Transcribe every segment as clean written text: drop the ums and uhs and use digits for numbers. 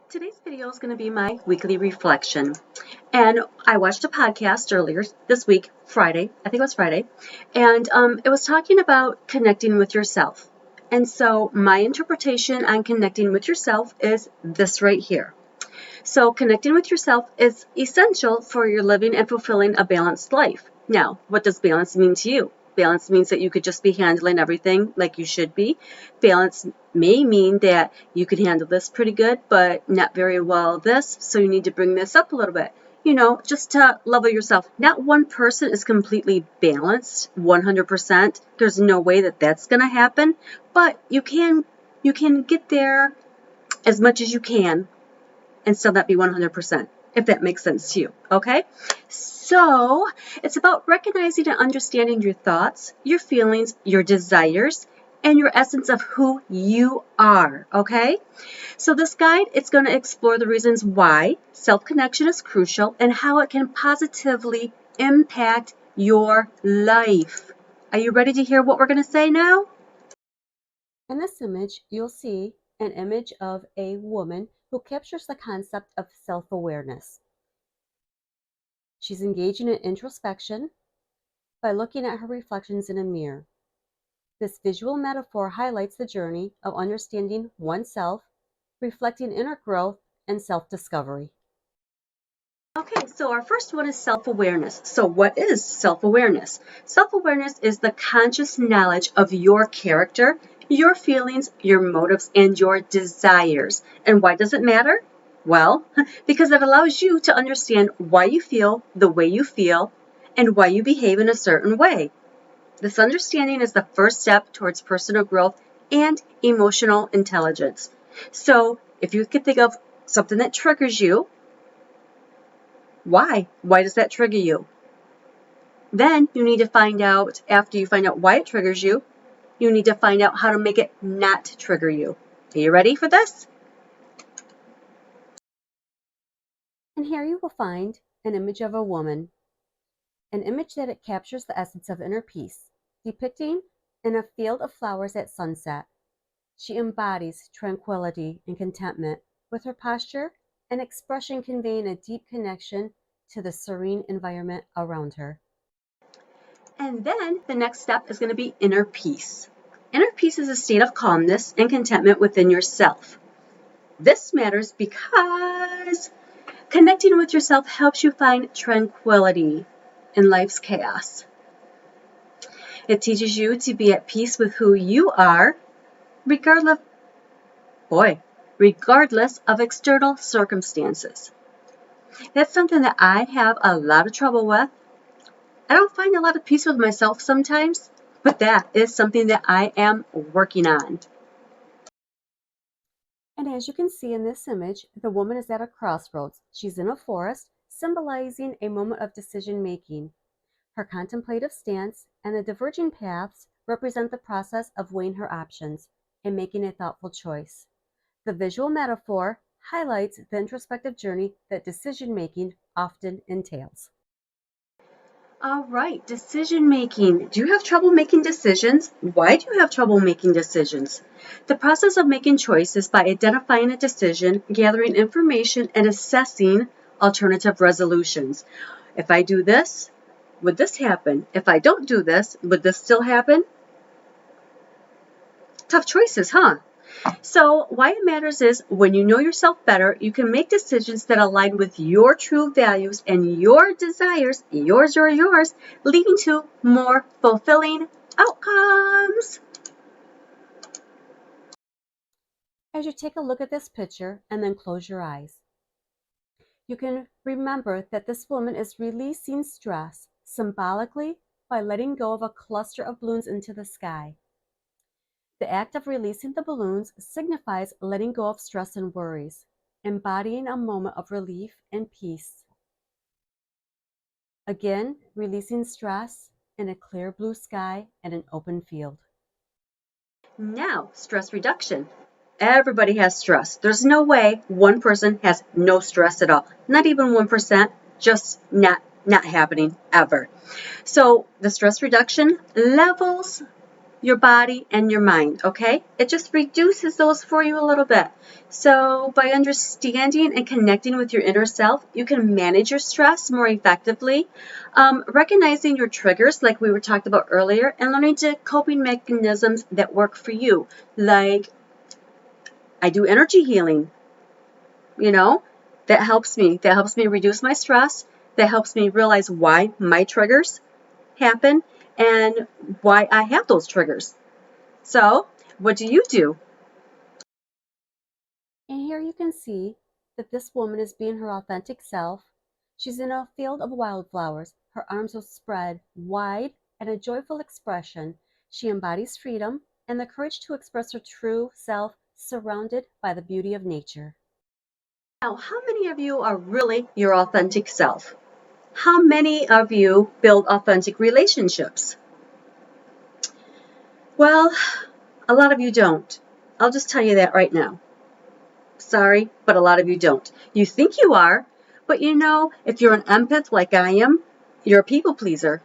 Today's video is going to be my weekly reflection. And I watched a podcast earlier this week, Friday, I think it was Friday, and it was talking about connecting with yourself. And so my interpretation on connecting with yourself is this right here. So connecting with yourself is essential for your living and fulfilling a balanced life. Now, what does balance mean to you? Balance means that you could just be handling everything like you should be. Balance may mean that you could handle this pretty good, but not very well this, so you need to bring this up a little bit. Just to level yourself. Not one person is completely balanced 100%. There's no way that that's going to happen, but you can get there as much as you can and still not be 100%, if that makes sense to you, okay? So it's about recognizing and understanding your thoughts, your feelings, your desires, and your essence of who you are, okay? So this guide, it's going to explore the reasons why self-connection is crucial and how it can positively impact your life. Are you ready to hear what we're going to say now? In this image, you'll see an image of a woman who captures the concept of self-awareness. She's engaging in introspection by looking at her reflections in a mirror. This visual metaphor highlights the journey of understanding oneself, reflecting inner growth, and self-discovery. Okay, so our first one is self-awareness. So what is self-awareness? Self-awareness is the conscious knowledge of your character, your feelings, your motives, and your desires. And why does it matter? Well, because it allows you to understand why you feel the way you feel and why you behave in a certain way. This understanding is the first step towards personal growth and emotional intelligence. So if you could think of something that triggers you, why? Why does that trigger you? Then you need to find out, after you find out why it triggers you, you need to find out how to make it not trigger you. Are you ready for this? And here you will find an image of a woman, an image that it captures the essence of inner peace, depicting in a field of flowers at sunset. She embodies tranquility and contentment with her posture and expression, conveying a deep connection to the serene environment around her. And then the next step is going to be inner peace. Inner peace is a state of calmness and contentment within yourself. This matters because connecting with yourself helps you find tranquility in life's chaos. It teaches you to be at peace with who you are, regardless of external circumstances. That's something that I have a lot of trouble with. I don't find a lot of peace with myself sometimes, but that is something that I am working on. And as you can see in this image, the woman is at a crossroads. She's in a forest, symbolizing a moment of decision making. Her contemplative stance and the diverging paths represent the process of weighing her options and making a thoughtful choice. The visual metaphor highlights the introspective journey that decision making often entails. All right, decision making. Do you have trouble making decisions? Why do you have trouble making decisions? The process of making choices by identifying a decision, gathering information, and assessing alternative resolutions. If I do this, would this happen? If I don't do this, would this still happen? Tough choices, huh? So why it matters is when you know yourself better, you can make decisions that align with your true values and your desires, yours or yours, leading to more fulfilling outcomes. As you take a look at this picture and then close your eyes, you can remember that this woman is releasing stress symbolically by letting go of a cluster of balloons into the sky. The act of releasing the balloons signifies letting go of stress and worries, embodying a moment of relief and peace. Again, releasing stress in a clear blue sky and an open field. Now, stress reduction. Everybody has stress. There's no way one person has no stress at all. Not even 1%, just not happening ever. So the stress reduction levels your body, and your mind, okay? It just reduces those for you a little bit. So by understanding and connecting with your inner self, you can manage your stress more effectively, recognizing your triggers like we were talked about earlier, and learning to coping mechanisms that work for you. Like I do energy healing, you know, that helps me. That helps me reduce my stress. That helps me realize why my triggers happen and why I have those triggers. So, what do you do? And here you can see that this woman is being her authentic self. She's in a field of wildflowers. Her arms are spread wide and a joyful expression. She embodies freedom and the courage to express her true self, surrounded by the beauty of nature. Now, how many of you are really your authentic self? How many of you build authentic relationships? Well, a lot of you don't. I'll just tell you that right now. Sorry, but a lot of you don't. You think you are, but if you're an empath like I am, you're a people pleaser.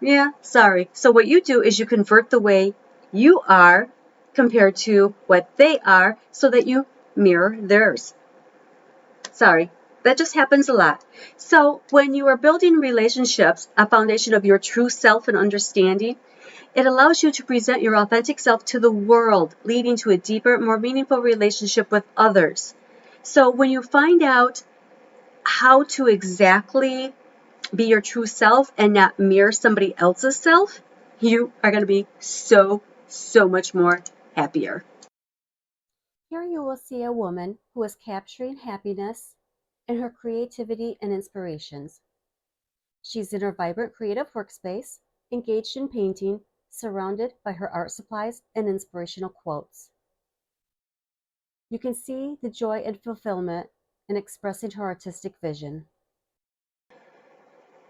Yeah, sorry. So what you do is you convert the way you are compared to what they are so that you mirror theirs. Sorry, that just happens a lot. So when you are building relationships, a foundation of your true self and understanding, it allows you to present your authentic self to the world, leading to a deeper, more meaningful relationship with others. So when you find out how to exactly be your true self and not mirror somebody else's self, you are going to be so, so much more happier. Here you will see a woman who is capturing happiness in her creativity and inspirations. She's in her vibrant creative workspace, engaged in painting, surrounded by her art supplies and inspirational quotes. You can see the joy and fulfillment in expressing her artistic vision.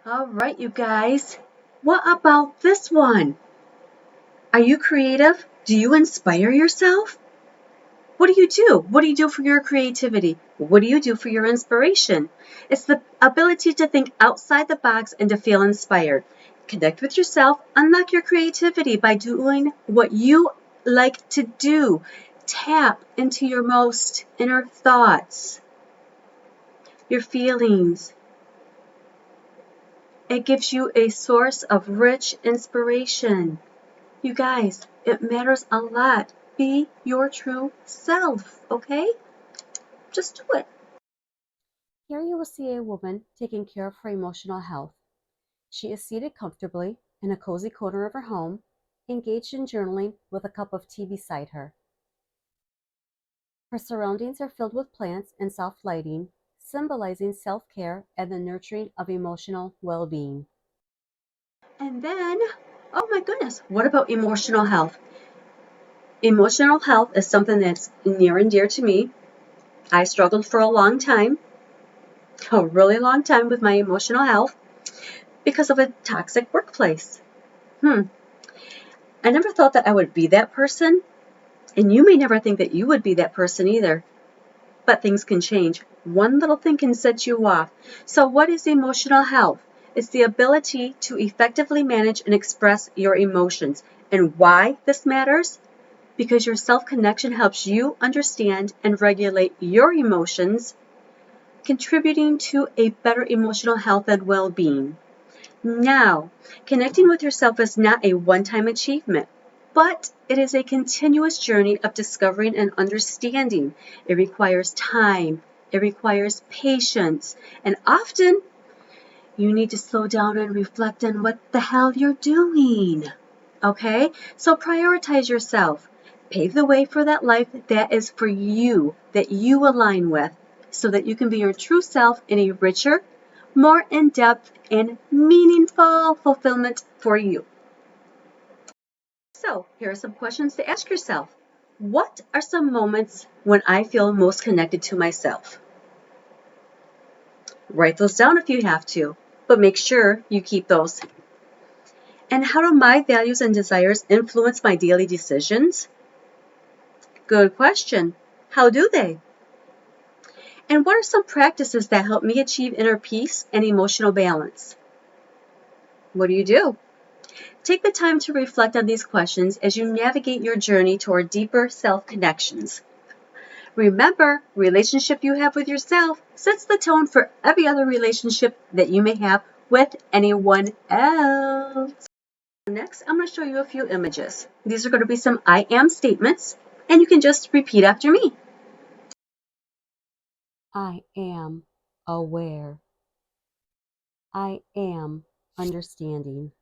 All right, you guys. What about this one? Are you creative? Do you inspire yourself? What do you do? What do you do for your creativity? What do you do for your inspiration? It's the ability to think outside the box and to feel inspired. Connect with yourself, unlock your creativity by doing what you like to do. Tap into your most inner thoughts, your feelings. It gives you a source of rich inspiration. You guys, it matters a lot. Be your true self, okay? Just do it. Here you will see a woman taking care of her emotional health. She is seated comfortably in a cozy corner of her home, engaged in journaling with a cup of tea beside her. Her surroundings are filled with plants and soft lighting, symbolizing self-care and the nurturing of emotional well-being. And then, oh my goodness, what about emotional health? Emotional health is something that's near and dear to me. I struggled for a long time, a really long time with my emotional health because of a toxic workplace. I never thought that I would be that person, and you may never think that you would be that person either. But things can change. One little thing can set you off. So, what is emotional health? It's the ability to effectively manage and express your emotions. And why this matters? Because your self connection helps you understand and regulate your emotions, contributing to a better emotional health and well being. Now, connecting with yourself is not a one time achievement, but it is a continuous journey of discovering and understanding. It requires time, it requires patience, and often you need to slow down and reflect on what the hell you're doing. Okay? So prioritize yourself. Pave the way for that life that is for you, that you align with, so that you can be your true self in a richer, more in depth, and meaningful fulfillment for you. So, here are some questions to ask yourself. What are some moments when I feel most connected to myself? Write those down if you have to, but make sure you keep those. And how do my values and desires influence my daily decisions? Good question. How do they? And what are some practices that help me achieve inner peace and emotional balance? What do you do? Take the time to reflect on these questions as you navigate your journey toward deeper self-connections. Remember, relationship you have with yourself sets the tone for every other relationship that you may have with anyone else. Next, I'm going to show you a few images. These are going to be some I am statements, and you can just repeat after me. I am aware. I am understanding.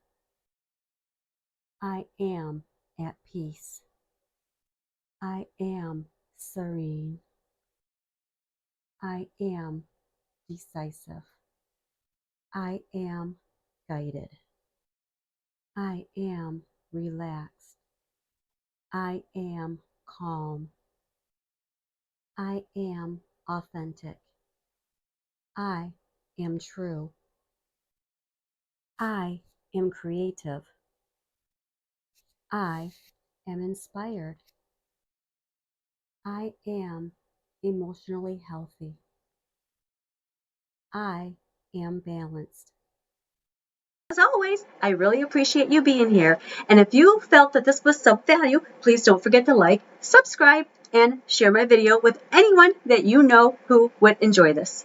I am at peace. I am serene. I am decisive. I am guided. I am relaxed. I am calm. I am authentic. I am true. I am creative. I am inspired. I am emotionally healthy. I am balanced. As always, I really appreciate you being here. And if you felt that this was some value, please don't forget to like, subscribe, and share my video with anyone that you know who would enjoy this.